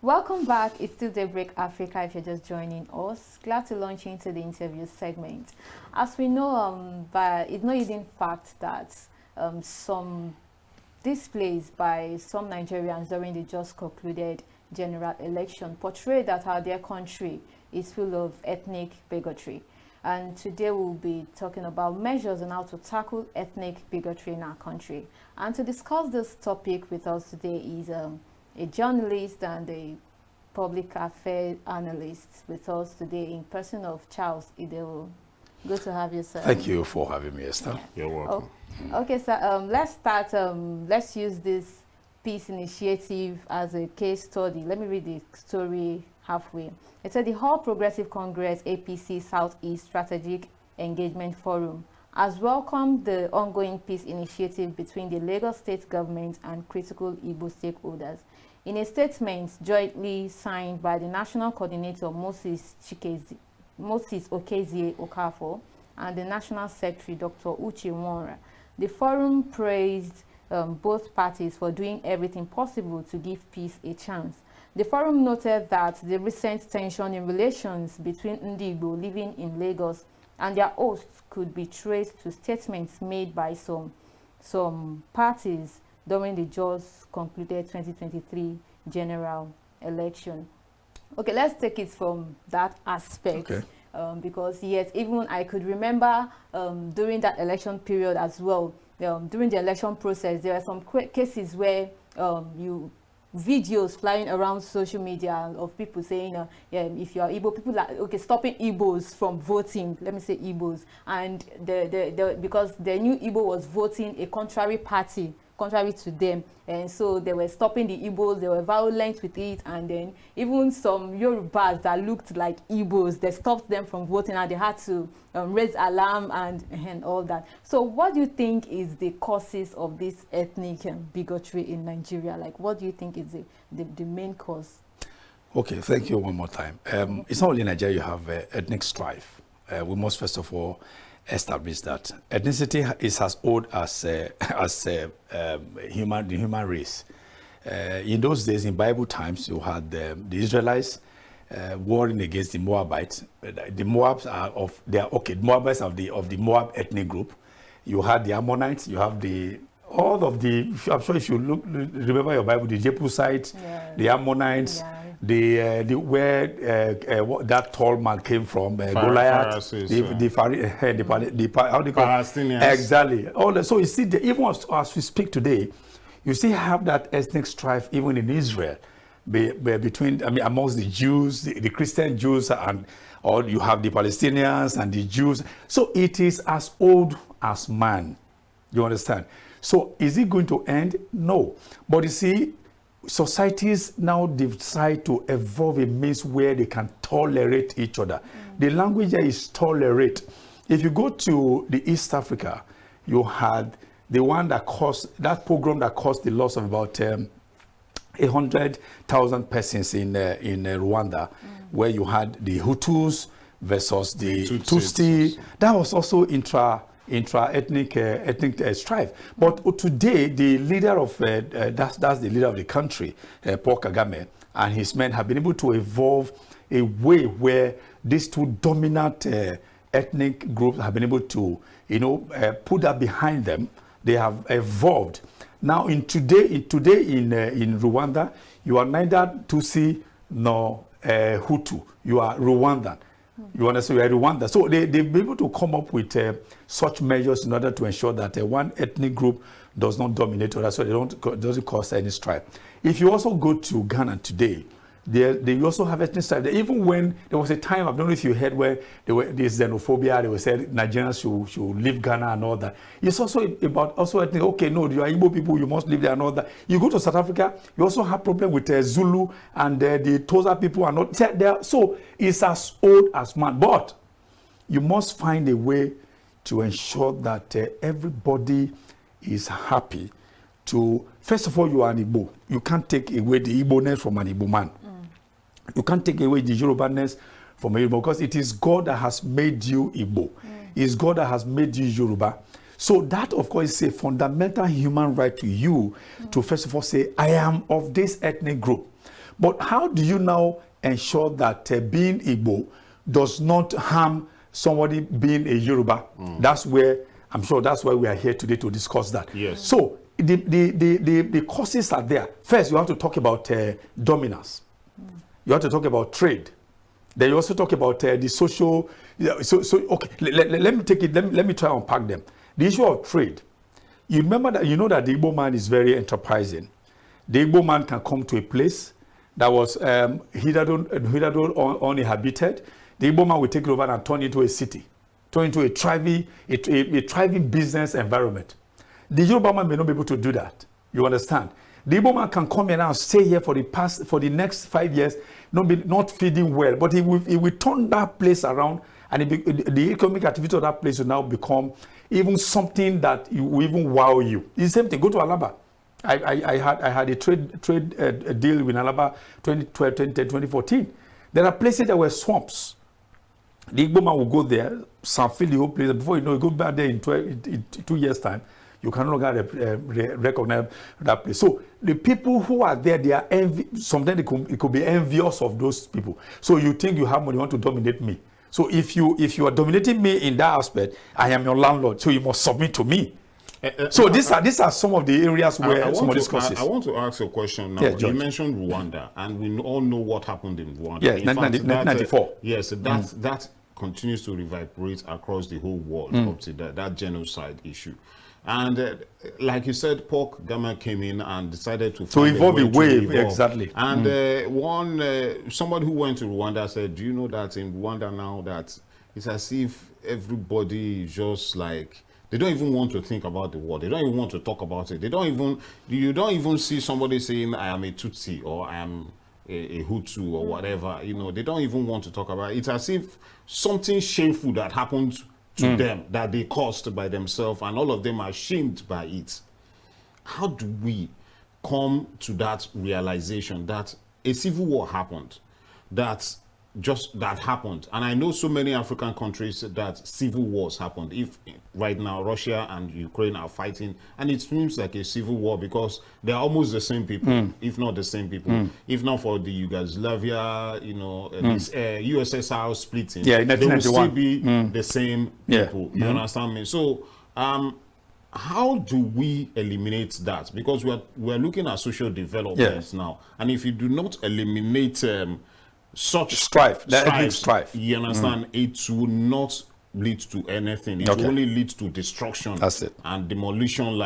Welcome back. It's still Daybreak Africa if you're just joining us. Glad to launch into the interview segment. As we know, but it's not hidden fact that some displays by some Nigerians during the just concluded general election portray that our dear country is full of ethnic bigotry. And today we'll be talking about measures on how to tackle ethnic bigotry in our country. And to discuss this topic with us today is a journalist and a public affairs analyst with us today in person of Charles Ideho. Good to have you, sir. Thank you for having me, Esther. You're welcome. Oh, okay, sir. Let's start. Let's use this peace initiative as a case study. Let me read the story halfway. It said the All Progressive Congress APC Southeast Strategic Engagement Forum has welcomed the ongoing peace initiative between the Lagos State government and critical Igbo stakeholders. In a statement jointly signed by the National Coordinator Moses Okezie Okafor and the National Secretary Dr. Uche Nwora, the forum praised both parties for doing everything possible to give peace a chance. The forum noted that the recent tension in relations between Ndi Igbo living in Lagos and their hosts could be traced to statements made by some parties during the just concluded 2023 general election. Okay, let's take it from that aspect. Okay. Because yes, even I could remember during that election period as well, during the election process, there are some cases where videos flying around social media of people saying, if you are Igbo, people are stopping Igbos from voting. Let me say Igbos, and because the new Igbo was voting a contrary party, contrary to them, and so they were stopping the Igbos. They were violent with it, and then even some Yorubas that looked like Igbos, they stopped them from voting, and they had to raise alarm and all that. So what do you think is the causes of this ethnic bigotry in Nigeria? Like, what do you think is the main cause? Okay, thank you one more time. It's not only in Nigeria you have ethnic strife. We must first of all establish that ethnicity is as old as the human race. In those days, in Bible times, you had the Israelites warring against the Moabites. The Moabites are Moabites of the Moab ethnic group. You had the Ammonites. You have all of the. I'm sure if you remember your Bible, the Jebusites, the Ammonites. Yeah. Where that tall man came from, Goliath, the Palestinians. Exactly. So you see, even as we speak today, you still have that ethnic strife even in Israel, amongst the Jews, the Christian Jews, or you have the Palestinians and the Jews. So it is as old as man. You understand? So is it going to end? No. But you see, societies now decide to evolve a means where they can tolerate each other. The language there is tolerate. If you go to the East Africa, you had the one that that pogrom that caused the loss of about 100,000 persons in Rwanda, where you had the Hutus versus the Tutsi. That was also intra-ethnic strife. But today, the leader of that's the leader of the country, Paul Kagame, and his men have been able to evolve a way where these two dominant ethnic groups have been able to, put that behind them. They have evolved. Now, today in Rwanda, you are neither Tutsi nor Hutu. You are Rwandan. You understand? You are Rwanda. So they've been able to come up with such measures in order to ensure that one ethnic group does not dominate others, so it doesn't cause any strife. If you also go to Ghana today, they also have ethnic strife. Even when there was a time, I don't know if you heard, where there were this xenophobia, they were saying Nigerians should leave Ghana and all that. It's also about ethnic. Okay, no, you are Igbo people, you must live there and all that. You go to South Africa, you also have problem with Zulu and the Tosa people and all that. So it's as old as man. But you must find a way to ensure that everybody is happy. First of all, you are an Igbo. You can't take away the Igbo-ness from an Igbo man. You can't take away the Yoruba-ness from a Yoruba, because it is God that has made you Igbo. It's God that has made you Yoruba. So that, of course, is a fundamental human right to you to first of all say, I am of this ethnic group. But how do you now ensure that being Igbo does not harm somebody being a Yoruba? That's where, I'm sure that's why we are here today to discuss that. Yes. So the causes are there. First, you have to talk about dominance. You have to talk about trade. Then you also talk about the social. Okay, let me take it. Let me try and unpack them. The issue of trade. You remember that, you know that the Igbo man is very enterprising. The Igbo man can come to a place that was hitherto uninhabited. The Igbo man will take it over and turn it into a city, turn into a thriving business environment. The Yoruba man may not be able to do that. You understand? The Igbo man can come here and stay here for the next 5 years, not feeding well, but he will turn that place around, and the economic activity of that place will now become even something that will even wow you. It's the same thing. Go to Alaba. I had a trade deal with Alaba 2012, 2010, 2014. There are places that were swamps. The Igbo man will go there, fill the whole place. Before you know, you go back there in 2 years' time, you can no longer recognize that place. So the people who are there, they are sometimes it could be envious of those people. So you think you have money, you want to dominate me. So if you are dominating me in that aspect, I am your landlord, so you must submit to me. So these are some of the areas where some of these causes. I want to ask a question now. Yeah, you mentioned Rwanda, and we all know what happened in Rwanda. Yeah, in 1994. Yes, that continues to reverberate across the whole world up to that genocide issue. And like you said, Paul Kagame came in and decided to evolve a way, exactly. And somebody who went to Rwanda said, do you know that in Rwanda now that it's as if everybody is just like, they don't even want to think about the war. They don't even want to talk about it. You don't even see somebody saying, I am a Tutsi or I am a Hutu or whatever. You know, they don't even want to talk about it. It's as if something shameful that happened to them that they caused by themselves, and all of them are shamed by it. How do we come to that realization that a civil war happened, that happened? And I know so many African countries that civil wars happened. If right now Russia and Ukraine are fighting, and it seems like a civil war because they're almost the same people, if not the same people. If not for the Yugoslavia, this USSR splitting, in they will still 1991. be the same people. You understand me? So how do we eliminate that? Because we're looking at social developments now, and if you do not eliminate such strife, you understand, it will not lead to anything. It will only lead to destruction. That's it. And demolition,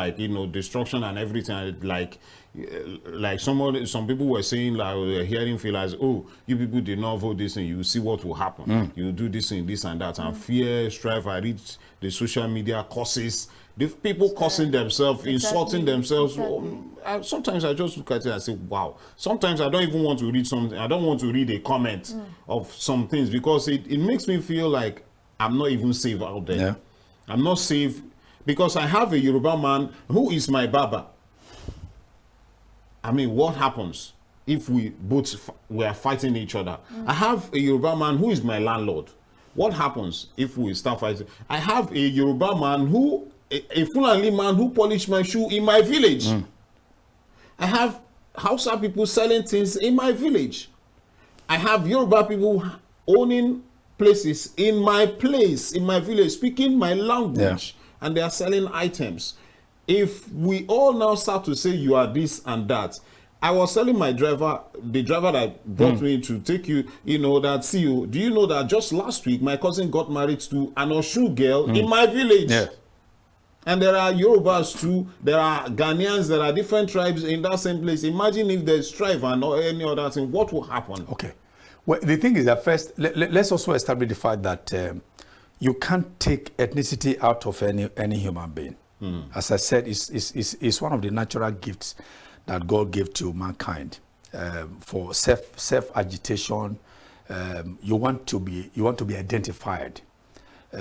destruction and everything. Like some people were saying, like we're hearing feel as, oh, you people did not vote this and you see what will happen. You do this and this and that, and fear, strife. I read the social media causes. The people cursing themselves, insulting themselves. Sometimes I just look at it and say, wow. Sometimes I don't even want to read something. I don't want to read a comment of some things because it makes me feel like I'm not even safe out there. Yeah. I'm not safe because I have a Yoruba man who is my baba. I mean, what happens if we are fighting each other? I have a Yoruba man who is my landlord. What happens if we start fighting? I have a Yoruba man who a Fulani man who polished my shoe in my village. I have Hausa people selling things in my village. I have Yoruba people owning places in my village, speaking my language, and they are selling items. If we all now start to say you are this and that, I was telling my driver, the driver that brought me to take you, do you know that just last week my cousin got married to an Oshu girl in my village? Yeah. And there are Yorubas too, there are Ghanaians, there are different tribes in that same place. Imagine if there's strife and or any other thing, what will happen? Okay. Well, the thing is that first, let's also establish the fact that you can't take ethnicity out of any human being. As I said, it's one of the natural gifts that God gave to mankind for self-agitation. You want to be identified.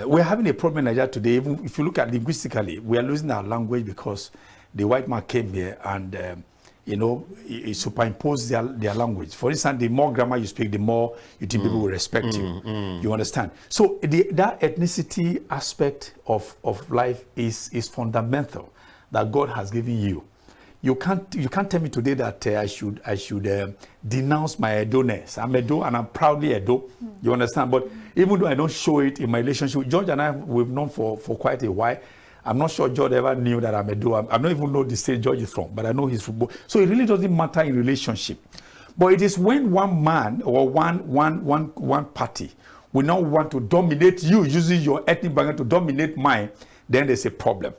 We're having a problem in Nigeria today. Even if you look at linguistically, we are losing our language because the white man came here and he superimposed their language. For instance, the more grammar you speak, the more you think people will respect you. You understand? So that ethnicity aspect of life is fundamental that God has given you. you can't tell me today that I should denounce my Edo-ness. I'm Edo and I'm proudly Edo. You understand? But even though I don't show it in my relationship, George and I, we've known for quite a while. I'm not sure George ever knew that I'm Edo. I don't even know the state George is from, but I know he's from both. So it really doesn't matter in relationship. But it is when one man or one party will not want to dominate you, using your ethnic background to dominate mine, then there's a problem.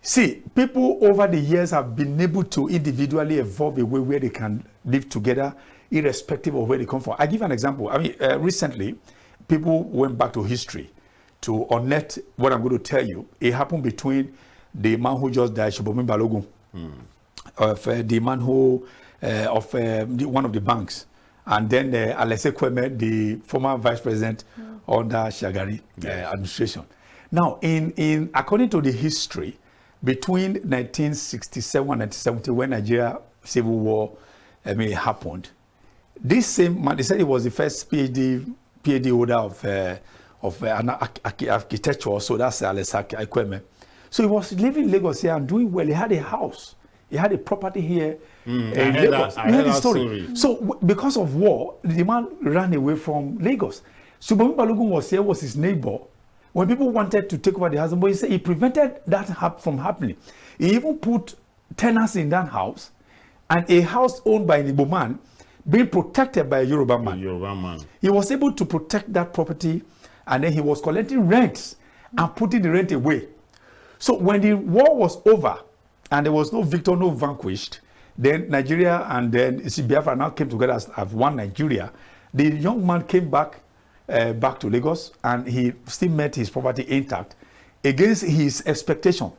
See, people over the years have been able to individually evolve a way where they can live together, irrespective of where they come from. I give an example. I mean, recently, people went back to history to unearth what I'm going to tell you. It happened between the man who just died, Shubomim Balogun, of the man who, one of the banks, and then Alese Kweme, the former vice president under Shagari administration. Now, according to the history, between 1967 and 1970, when Nigeria Civil War happened, this same man, they said he was the first PhD holder of architecture, so that's Alesa Kweme. So he was living in Lagos here and doing well. He had a house. He had a property here in Lagos. I heard the story. So because of war, the man ran away from Lagos. Shubomim Balogun was here, was his neighbor. When people wanted to take over the house, but he said he prevented that from happening. He even put tenants in that house, and a house owned by an Igbo man being protected by a Yoruba man. He was able to protect that property, and then he was collecting rents and putting the rent away. So when the war was over, and there was no victor, no vanquished, then Nigeria and then Biafra now came together as one Nigeria. The young man came back to Lagos, and he still met his property intact against his expectation.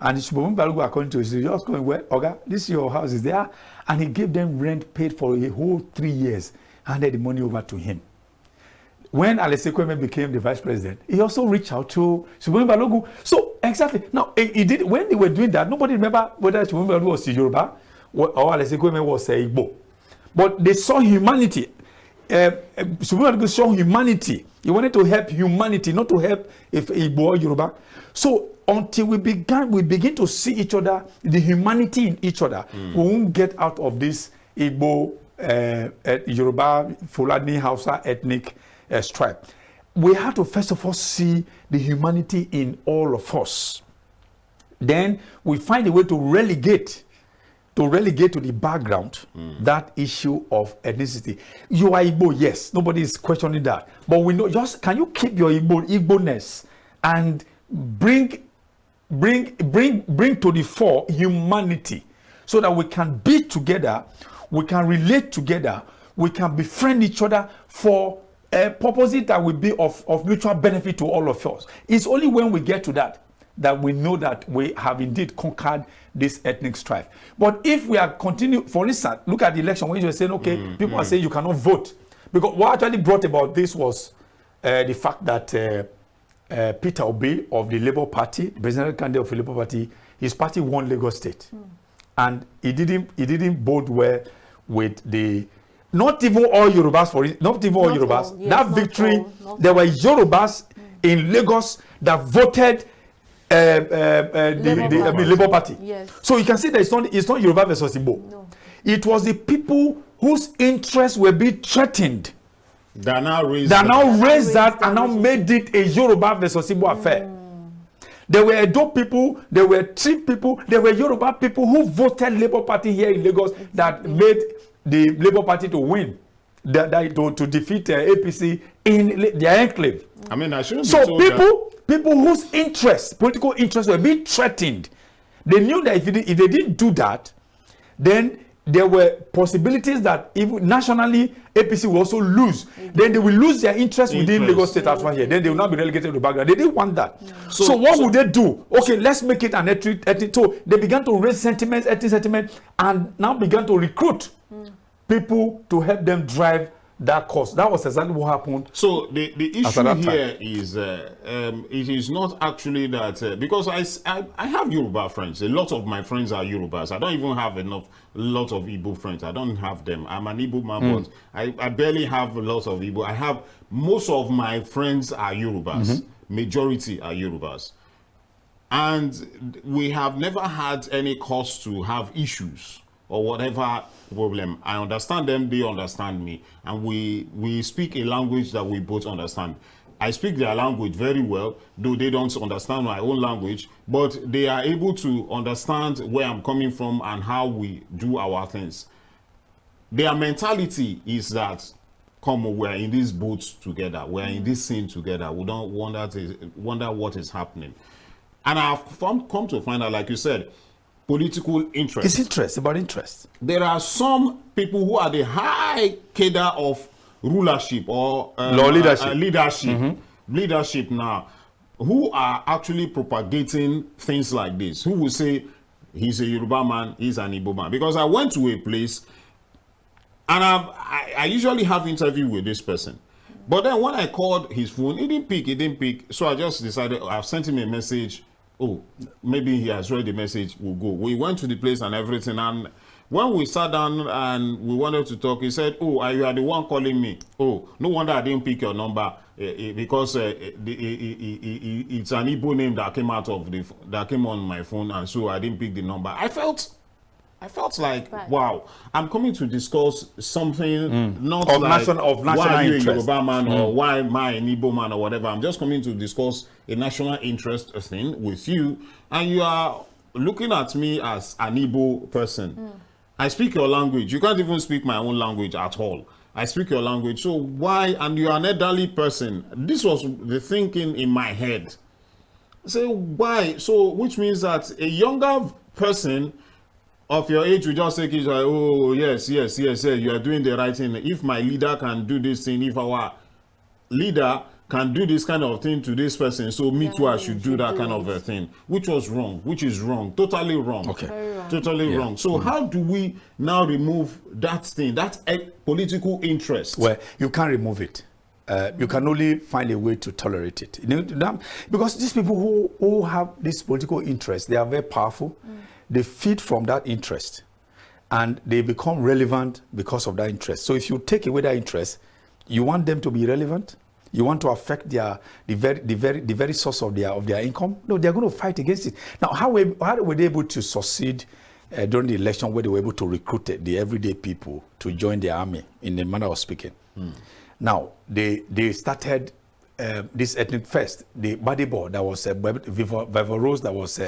And Shubomim Balogun, according to his, just going, well, Oga, this your house is there, and he gave them rent paid for a whole 3 years, handed the money over to him. When Alese Kweme became the vice president, he also reached out to Shubomim Balogun. So exactly now, he did when they were doing that. Nobody remember whether Shubomim Balogun was Yoruba or Alese Kweme was Igbo, but they saw humanity. Shubomim saw humanity. He wanted to help humanity, not to help Igbo or Yoruba. So until we begin to see each other, the humanity in each other, we won't get out of this Igbo, Yoruba, Fulani, Hausa ethnic stripe. We have to first of all see the humanity in all of us. Then we find a way to relegate to the background that issue of ethnicity. You are Igbo, yes, nobody is questioning that. But we know, just can you keep your Igbo-ness and bring to the fore humanity, so that we can be together, we can relate together, we can befriend each other for a purpose that will be of mutual benefit to all of us. It's only when we get to that we know that we have indeed conquered this ethnic strife. But if we are continuing, for instance, look at the election when you were saying, okay, people are saying you cannot vote. Because what actually brought about this was the fact that Peter Obi of the Labour Party, the presidential candidate of the Labour Party, his party won Lagos State. And he didn't bode well with the, not even all Yorubas, not even all Yorubas. Yes, that victory, there were Yorubas in Lagos that voted the Labour Party. Yes. So you can see that it's not Yoruba versus Igbo. No. It was the people whose interests were being threatened that now raised that and now made it a Yoruba versus Igbo affair. There were Edo people, there were Tri people, there were Yoruba people who voted Labour Party here in Lagos that made the Labour Party to win, to defeat APC in their enclave. I mean, I shouldn't. So people whose political interests were being threatened, they knew that if they didn't do that, then there were possibilities that even nationally APC will also lose. Then they will lose their interest within Lagos State as well here. Then they will not be relegated to the background. They didn't want that. So what would they do? Okay, let's make it an ethnic. So they began to raise sentiments, ethnic sentiment, and now began to recruit people to help them drive that cause. That was exactly what happened. So the issue here is it is not actually that because I have Yoruba friends. A lot of my friends are Yorubas. I don't even have a lot of Igbo friends. I don't have them. I'm an Igbo man, but I barely have a lot of Igbo. I have most of my friends are Yorubas. Majority are Yorubas. And we have never had any cause to have issues or whatever problem. I understand them, they understand me. And we speak a language that we both understand. I speak their language very well, though they don't understand my own language, but they are able to understand where I'm coming from and how we do our things. Their mentality is that, come, we're in this boat together, we're in this scene together, we don't wonder what is happening. And I've come to find out, like you said, political interest. It's interest, about interest. There are some people who are the high cadre of rulership or leadership. Leadership now, who are actually propagating things like this. Who will say he's a Yoruba man, he's an Igbo man? Because I went to a place and I usually have interview with this person. But then when I called his phone, he didn't pick. So I just decided, I've sent him a message. Oh, maybe he has read the message, we'll go. We went to the place and everything, and when we sat down and we wanted to talk, he said, oh, you are the one calling me. Oh, no wonder I didn't pick your number, because it's an Igbo name that came that came on my phone, and so I didn't pick the number. I felt like, right. Wow, I'm coming to discuss something not of like national why are you a interest. Yoruba man or why am I an Igbo man or whatever. I'm just coming to discuss a national interest thing with you, and you are looking at me as an Igbo person. I speak your language. You can't even speak my own language at all. I speak your language. So why? And you are an elderly person. This was the thinking in my head. So why? So which means that a younger person of your age will just take it like, oh, yes, you are doing the right thing. If my leader can do this thing, if our leader can do this kind of thing to this person, so me too, I should do that kind of a thing, which is wrong, totally wrong. Okay. Wrong. Totally wrong. So how do we now remove that thing, that political interest? Well, you can't remove it. You can only find a way to tolerate it. Because these people who have this political interest, they are very powerful. They feed from that interest, and they become relevant because of that interest. So if you take away that interest, you want them to be relevant. You want to affect the very source of their income. No, they're going to fight against it. Now, how were they able to succeed during the election, where they were able to recruit the everyday people to join the army in the manner of speaking? Now, they started this ethnic fest. The body board that was Viva Rose, that was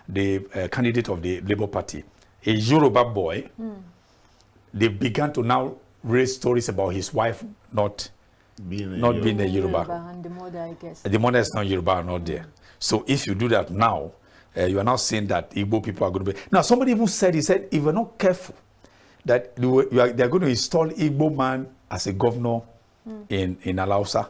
the candidate of the Labour Party, a Yoruba boy. They began to now raise stories about his wife not being a Yoruba. And the mother, I guess. The mother is not Yoruba, not there. So if you do that now, you are now saying that Igbo people are going to be. Now, somebody even said, if you're not careful, that they're going to install Igbo man as a governor in Alausa.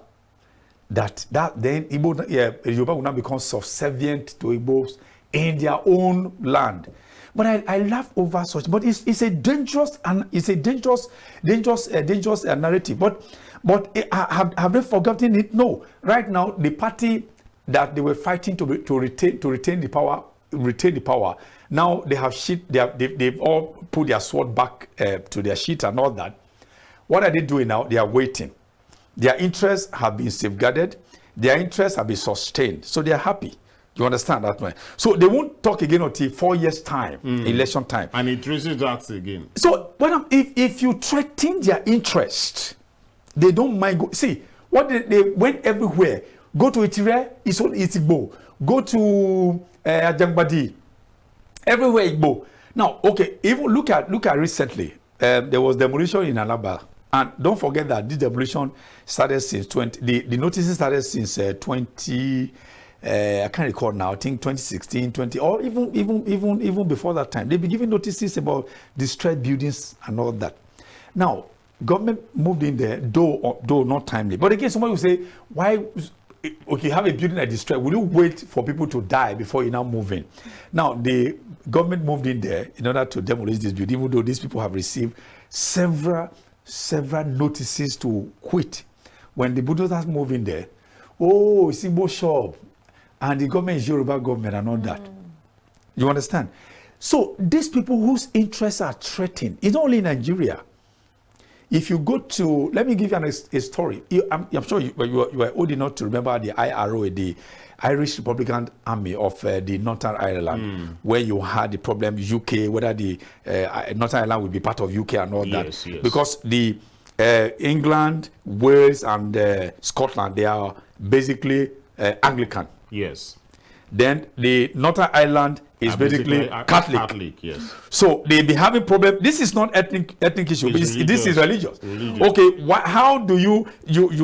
That then Yoruba will now become subservient to Igbos in their own land. But I laugh over such. But it's a dangerous narrative. But have they forgotten it? No. Right now, the party that they were fighting to retain the power. Now they have they've all put their sword back to their sheet and all that. What are they doing now? They are waiting. Their interests have been safeguarded. Their interests have been sustained. So they are happy. You understand that, man? So they won't talk again until 4 years' time, election time. And it traces that again. So if you threaten their interest, they don't mind. See, what they went everywhere. Go to Itire, it's Igbo. Go to Ajangbadi, everywhere Igbo. Now, okay, even look at recently. There was demolition in Alaba. And don't forget that this demolition started since the notices started since 20. I can't recall now. I think 2016, 20, or even before that time. They've been giving notices about destroyed buildings and all that. Now, government moved in there, though not timely. But again, somebody will say, why? Okay, have a building that destroyed. Will you wait for people to die before you now move in? Now, the government moved in there in order to demolish this building, even though these people have received several notices to quit. When the bulldozers move in there, oh, it's Igbo shop, and the government is Yoruba government and all that. You understand? So these people whose interests are threatened, it's not only in Nigeria. if you go to, let me give you a story. I'm sure you are old enough to remember the IRO, the Irish Republican Army of the Northern Ireland, where you had the problem UK, whether the Northern Ireland would be part of UK and all that. Yes. Because the England, Wales, and Scotland, they are basically Anglican. Yes. Then the Northern Ireland is basically Catholic. Catholic, yes. So they be having problem. This is not ethnic issue. This is religious. Okay, how do you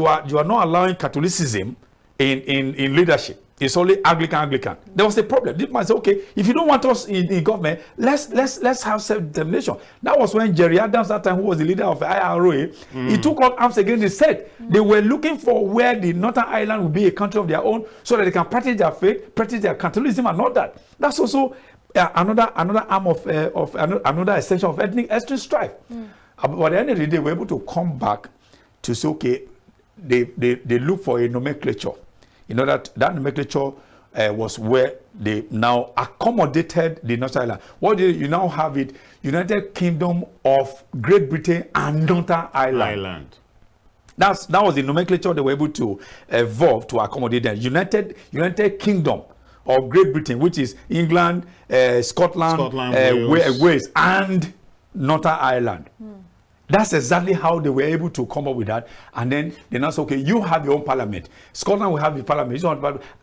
are not allowing Catholicism in leadership? It's only Anglican. There was a problem. This man said, okay, if you don't want us in government, let's have self-determination. That was when Jerry Adams, that time, who was the leader of the IRA, he took up arms against the state. They were looking for where the Northern Ireland would be a country of their own, so that they can practice their faith, practice their Catholicism, and all that. That's also another arm of another extension of ethnic strife. But at the end of the day, they were able to come back to say, okay, they look for a nomenclature. You know that nomenclature was where they now accommodated the Northern Ireland. What you now have it, United Kingdom of Great Britain and Northern Ireland. That was the nomenclature they were able to evolve to accommodate them. United Kingdom of Great Britain, which is England, Scotland, Wales, and Northern Ireland. That's exactly how they were able to come up with that. And then they now say, okay, you have your own parliament. Scotland will have the parliament.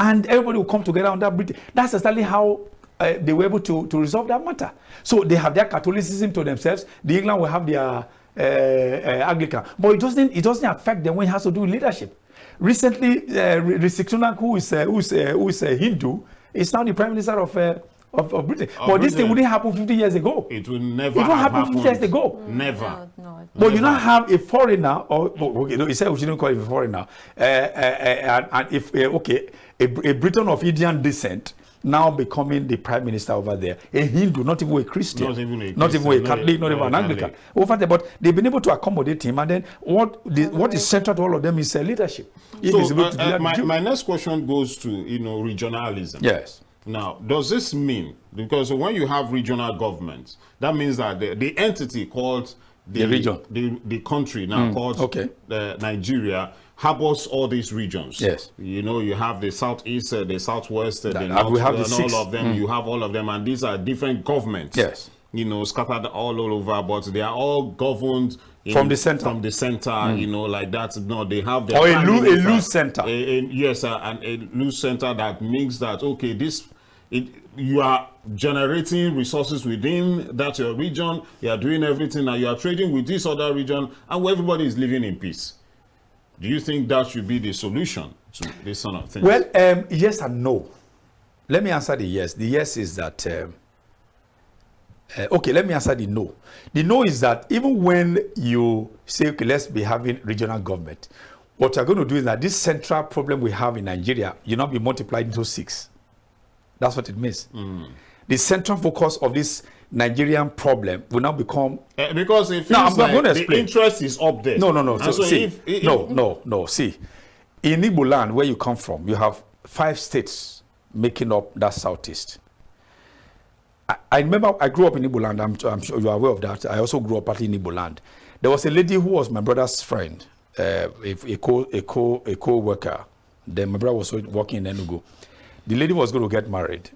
And everybody will come together on that Britain. That's exactly how they were able to resolve that matter. So they have their Catholicism to themselves. The England will have their Anglican. But it doesn't affect them when it has to do with leadership. Recently, Rishi Sunak, who is a Hindu, is now the Prime Minister of Britain. But this thing wouldn't happen 50 years ago. It will never happen 50 years ago. Never. No, but you now have a foreigner, he said we shouldn't call him a foreigner, and if a Briton of Indian descent now becoming the Prime Minister over there, a Hindu, not even a Christian, not even a Catholic, not even an Anglican. Over there, but they've been able to accommodate him, and then what is central to all of them is leadership. So my next question goes to regionalism. Yes. Now, does this mean, because when you have regional governments, that means that the entity called the region, the country now called Nigeria, harbors all these regions. Yes. You have the southeast, the southwest, the north, we have and all of them. You have all of them, and these are different governments. Yes. Scattered all over, but they are all governed from the center. From the center, like that. No, they have their a loose center. Yes, and a loose center that means that you are generating resources within that your region. You are doing everything, and you are trading with this other region, and where everybody is living in peace. Do you think that should be the solution to this sort of thing? Well, yes and no. Let me answer the yes. The yes is that. Okay, let me answer the no. The no is that even when you say, okay, let's be having regional government, what you're going to do is that this central problem we have in Nigeria, you not be multiplied into 6. That's what it means. The central focus of this Nigerian problem will now become because it feels the interest is up there. No. So no. See, in Igbo land where you come from, you have 5 states making up that southeast. I remember I grew up in Igbo land. I'm sure you are aware of that. I also grew up partly in Igbo land. There was a lady who was my brother's friend, a co-worker. Then my brother was working in Enugu. The lady was going to get married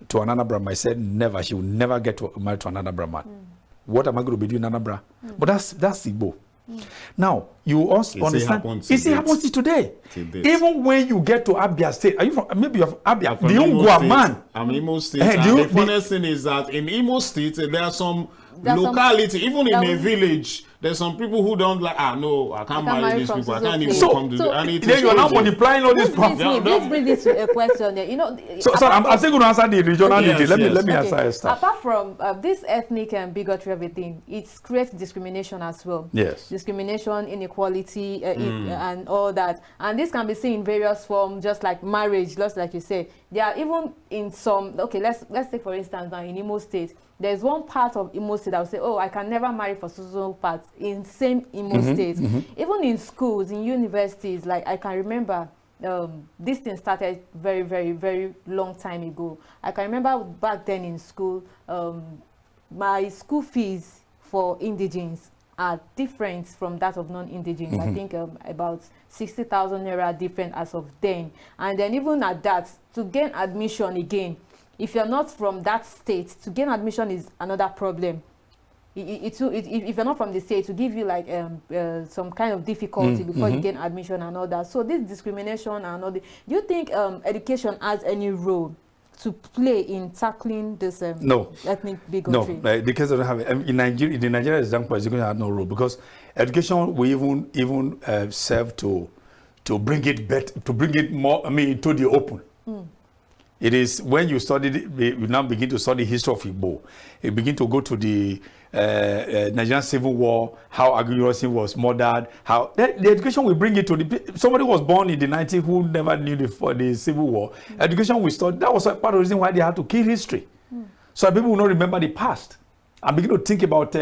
to an Anambra. I said never. She would never get married to an Anambra man. What am I going to be doing in Anambra? But that's Igbo. Now you also understand. It happens today. Even when you get to Abia State, are you from? Maybe you're from Abia. The Ungwa man. I'm Imo State. The funniest thing is that in Imo State there are some locality, even in a village. There's some people who don't like, no, I can't marry these people. I can't even come to then you are now multiplying all these problems. Let's bring this to a question. So I'm still going to answer the regionality. Let me answer Esther. Apart from this ethnic and bigotry, everything, it creates discrimination as well. Yes. Discrimination, inequality, and all that. And this can be seen in various forms, just like marriage, just like you say. There are even in some, let's take for instance now in Imo State, there's one part of Imo State that will say, oh, I can never marry for social parts in same Imo State. Even in schools, in universities, like I can remember this thing started very, very, very long time ago. I can remember back then in school, my school fees for indigenes are different from that of non-indigenous. I think about 60,000 naira different as of then. And then even at that, to gain admission again, if you're not from that state, to gain admission is another problem. If you're not from the state, to give you like some kind of difficulty before you gain admission and all that. So this discrimination and all that, do you think education has any role to play in tackling this ethnic bigotry? No, because they don't have it. In Nigeria, the Nigerian example, education has no role, because education will even serve to bring it better, to bring it more, into the open. It is when you study, you now begin to study history of Agbo. You begin to go to the Nigerian Civil War, how agriculture was murdered, how the education will bring it to the somebody was born in the 90s who never knew the Civil War. Education will study. That was part of the reason why they had to kill history, so people will not remember the past. I begin to think about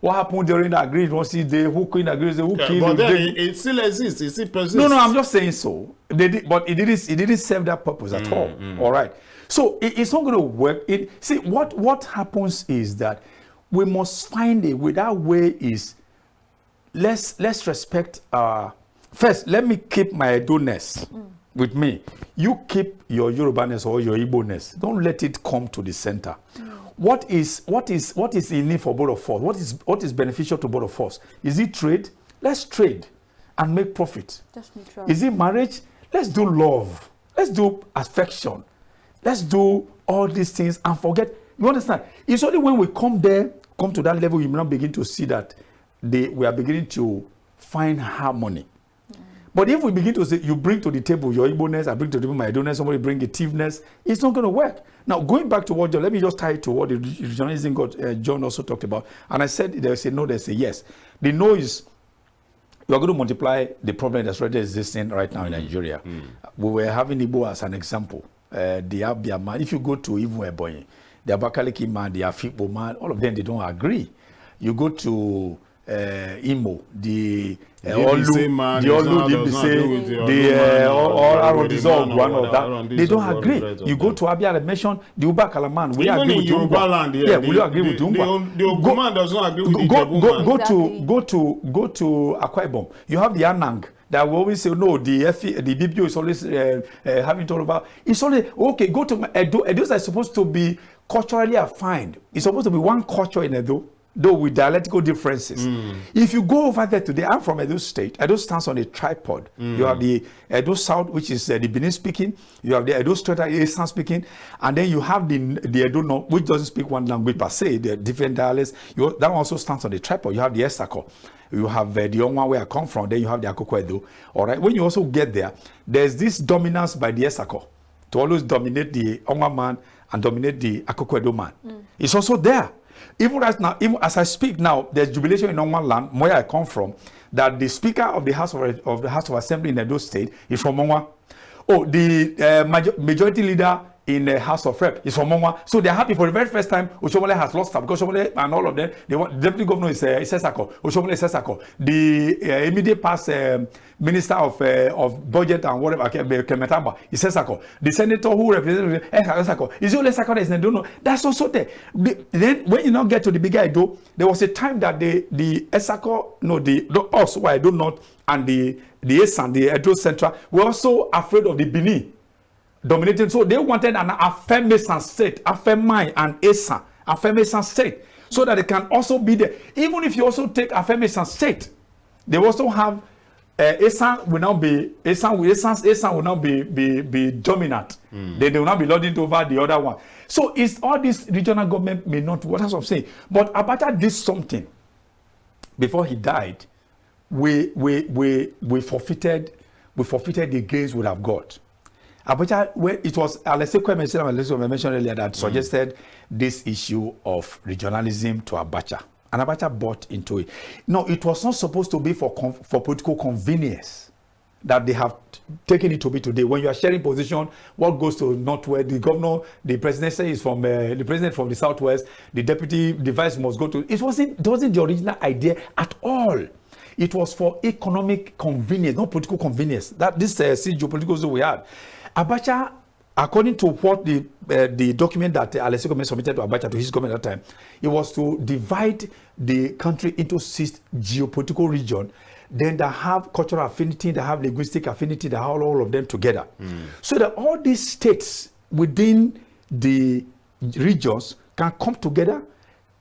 what happened during the agreement. Who couldn't agree? Who killed? But then it still exists. It still persists. No, I'm just saying so. But it didn't serve that purpose at all. All right. So it's not going to work. See, what happens is that we must find a way. That way is let's respect. First, let me keep my Edo-ness with me. You keep your Yoruba-ness or your Igbo-ness. Don't let it come to the center. What is in need for both of us? What is beneficial to both of us? Is it trade? Let's trade and make profit. Just neutral. Is it marriage? Let's do love. Let's do affection. Let's do all these things and forget. You understand? It's only when we come to that level, you now begin to see that we are beginning to find harmony. But if we begin to say, you bring to the table your Igbo-ness, I bring to the table my Edo-ness, somebody bring the thief-ness, it's not going to work. Now, going back to what John, let me just tie it to what the regionalism John also talked about. And I said there's a no, there's a yes. The no is, you are going to multiply the problem that's already existing right now in Nigeria. We were having Igbo as an example. The Abia man, if you go to Ivu Ebonyi, the Abakaliki man, the Afikpo man, all of them, they don't agree. You go to Imo, the Olu, one of that. They don't agree. You go to Abia, I mentioned the Uba Kalaman. We agree with Yoruba. Yeah, we agree with Yoruba. The Oguman does not agree with the Jebuman. Go to Akwa Ibom. You have the Anang. That we always say, no, the BBO is always having to talk about. It's only, okay, go to Edo. Edos are supposed to be culturally affined. It's supposed to be one culture in Edo, though with dialectical differences. If you go over there today, I'm from Edo State. Edo stands on a tripod. You have the Edo South, which is the Benin speaking. You have the Edo Strait, Eastern speaking. And then you have the Edo North, which doesn't speak one language per se, the different dialects. That one also stands on the tripod. You have the Esther. You have the Onwa where I come from, then you have the Akoko Edo. All right. When you also get there, there's this dominance by the Esako to always dominate the Onwa man and dominate the Akoko Edo man. It's also there. Even right now, even as I speak now, there's jubilation in Onwa land, where I come from, that the Speaker of the House of Assembly in Edo State is from Onwa. Oh, the majority leader in the House of Rep is from Monwa. So they're happy for the very first time. Oshomole has lost her because Oshomole and all of them, the deputy governor is Sesako. Oshomole is Sesako. The immediate past minister of budget and whatever, Kemetamba, is Sesako. The senator who represents Sesako is only Sesako that is don't know. That's also there. Then when you now get to the bigger Edo, there was a time that the Esako, no, the us who I do not, and the Esan, the Edo Central, were also afraid of the Bini dominating. So they wanted an affirmation state, affirmine and Esan, affirmation state, so that it can also be there. Even if you also take affirmation state, they also have Esan will now be Esan will now be dominant. They will not be lording over the other one. So it's all this regional government may not. What I'm saying, but Abacha did something before he died. We forfeited the gains we have got. Abacha, it was Aleseko mentioned earlier that suggested this issue of regionalism to Abacha, and Abacha bought into it. No, it was not supposed to be for political convenience that they have taken it to be today. When you are sharing position, what goes to Northwest, the governor, the president is from the president from the Southwest, the deputy, the vice must go to. It wasn't the original idea at all. It was for economic convenience, not political convenience. That this geopolitical zone we had. Abacha according to what the document that Alesi government submitted to Abacha, to his government at that time, it was to divide the country into 6 geopolitical regions, then they have cultural affinity, they have linguistic affinity, they have all of them together. So that all these states within the regions can come together.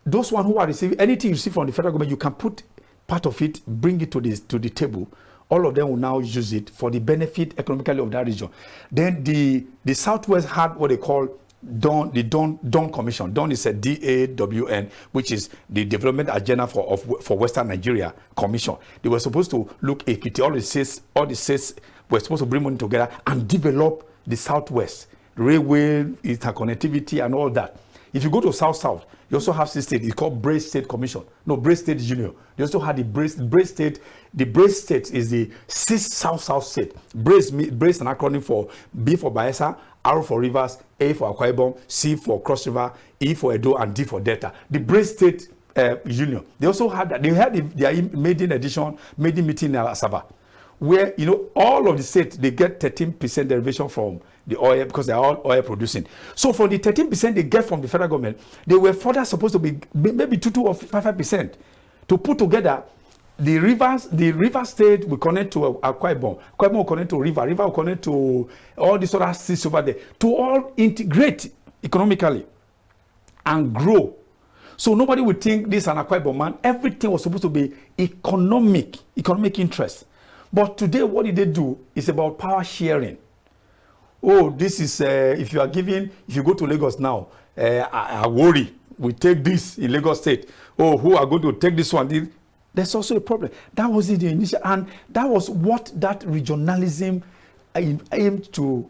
Those one who are receiving anything you receive from the federal government, you can put part of it, bring it to the table. All of them will now use it for the benefit economically of that region. Then the Southwest had what they call the Dawn Commission. Dawn is a DAWN, which is the Development Agenda for Western Nigeria Commission. They were supposed to look at all the states were supposed to bring money together and develop the Southwest, railway, interconnectivity, and all that. If you go to South, you also have 6 states. It's called Brace State Commission. No, Brace State Junior. They also had the Brace State. The Brace State is the 6 South state. Brace an acronym for B for Bayelsa, R for Rivers, A for Akwa Ibom, C for Cross River, E for Edo, and D for Delta. The Brace State Union. They also had that. They had their maiden meeting in Asaba, where all of the states they get 13% derivation from the oil because they are all oil producing. So for the 13% they get from the federal government, they were further supposed to be maybe 2 or 5% to put together the river state will connect to Akwa Ibom. Akwa Ibom will connect to river will connect to all these other states over there to all integrate economically and grow. So nobody would think this an Akwa Ibom man. Everything was supposed to be economic interest. But today, what did they do? It's about power sharing. Oh, this is, if you go to Lagos now, I worry, we take this in Lagos State. Oh, who are going to take this one? There's also a problem. That was in the initial, and that was what that regionalism aimed to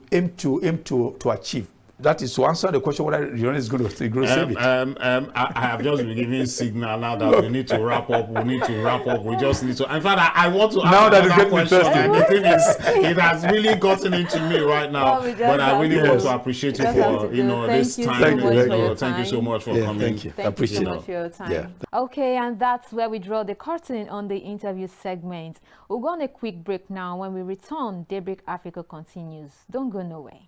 achieve. That is to answer the question whether regionalism is going to save it. I have just been giving signal now that we need to wrap up. We just need to. In fact, I want to ask now that another question. And the thing is, it has really gotten into me right now. But I really want to appreciate you for this time. Thank you so much for coming. Thank you. Thank you so much for your time. Yeah. Okay, and that's where we draw the curtain on the interview segment. We'll go on a quick break now. When we return, Daybreak Africa continues. Don't go nowhere.